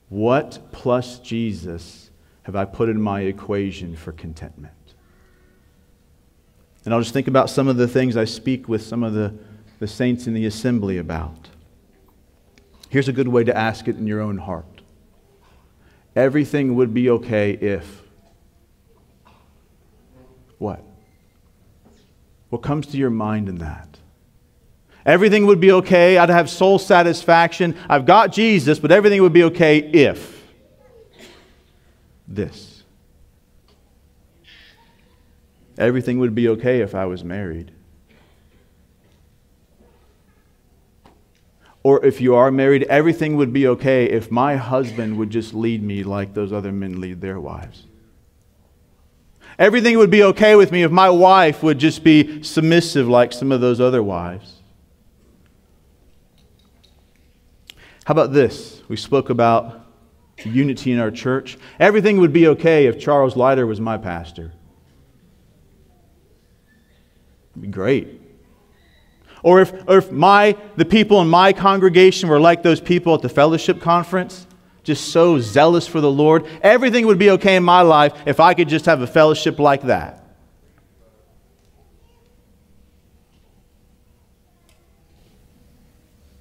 What plus Jesus have I put in my equation for contentment? And I'll just think about some of the things I speak with some of the saints in the assembly about. Here's a good way to ask it in your own heart. Everything would be okay if... What? What comes to your mind in that? Everything would be okay. I'd have soul satisfaction. I've got Jesus, but everything would be okay if this. Everything would be okay if I was married. Or if you are married, everything would be okay if my husband would just lead me like those other men lead their wives. Everything would be okay with me if my wife would just be submissive like some of those other wives. How about this? We spoke about unity in our church. Everything would be okay if Charles Leiter was my pastor. It'd be great. Or if the people in my congregation were like those people at the fellowship conference, just so zealous for the Lord, everything would be okay in my life if I could just have a fellowship like that.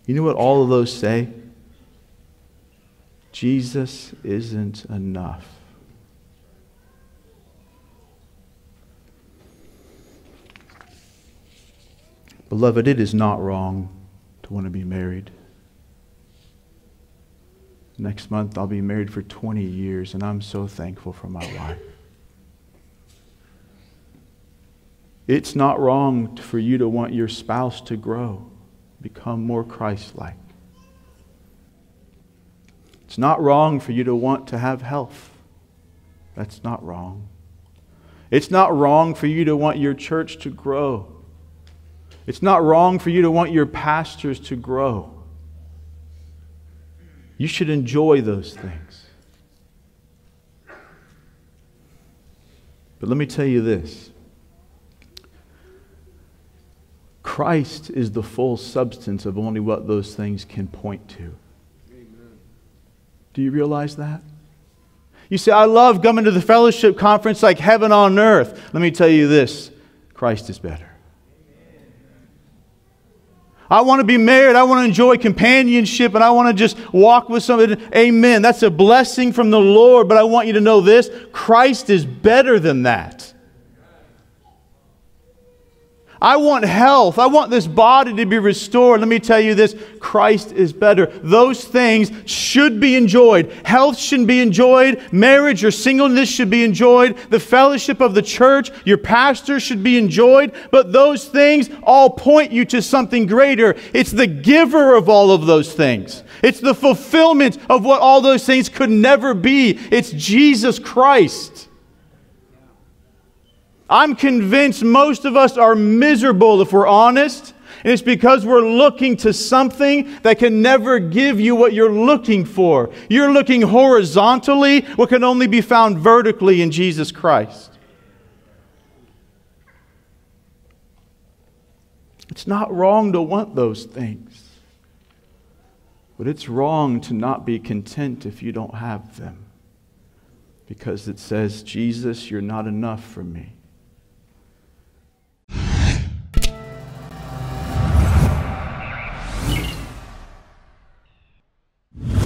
You know what all of those say? Jesus isn't enough. Beloved, it is not wrong to want to be married. Next month I'll be married for 20 years, and I'm so thankful for my wife. It's not wrong for you to want your spouse to grow, become more Christ-like. It's not wrong for you to want to have health. That's not wrong. It's not wrong for you to want your church to grow. It's not wrong for you to want your pastors to grow. You should enjoy those things. But let me tell you this. Christ is the full substance of only what those things can point to. Amen. Do you realize that? You say, I love coming to the fellowship conference like heaven on earth. Let me tell you this. Christ is better. I want to be married. I want to enjoy companionship, and I want to just walk with somebody. Amen. That's a blessing from the Lord, but I want you to know this. Christ is better than that. I want health. I want this body to be restored. Let me tell you this. Christ is better. Those things should be enjoyed. Health should be enjoyed. Marriage or singleness should be enjoyed. The fellowship of the church, your pastor should be enjoyed. But those things all point you to something greater. It's the giver of all of those things. It's the fulfillment of what all those things could never be. It's Jesus Christ. I'm convinced most of us are miserable if we're honest. And it's because we're looking to something that can never give you what you're looking for. You're looking horizontally, what can only be found vertically in Jesus Christ. It's not wrong to want those things. But it's wrong to not be content if you don't have them. Because it says, Jesus, you're not enough for me.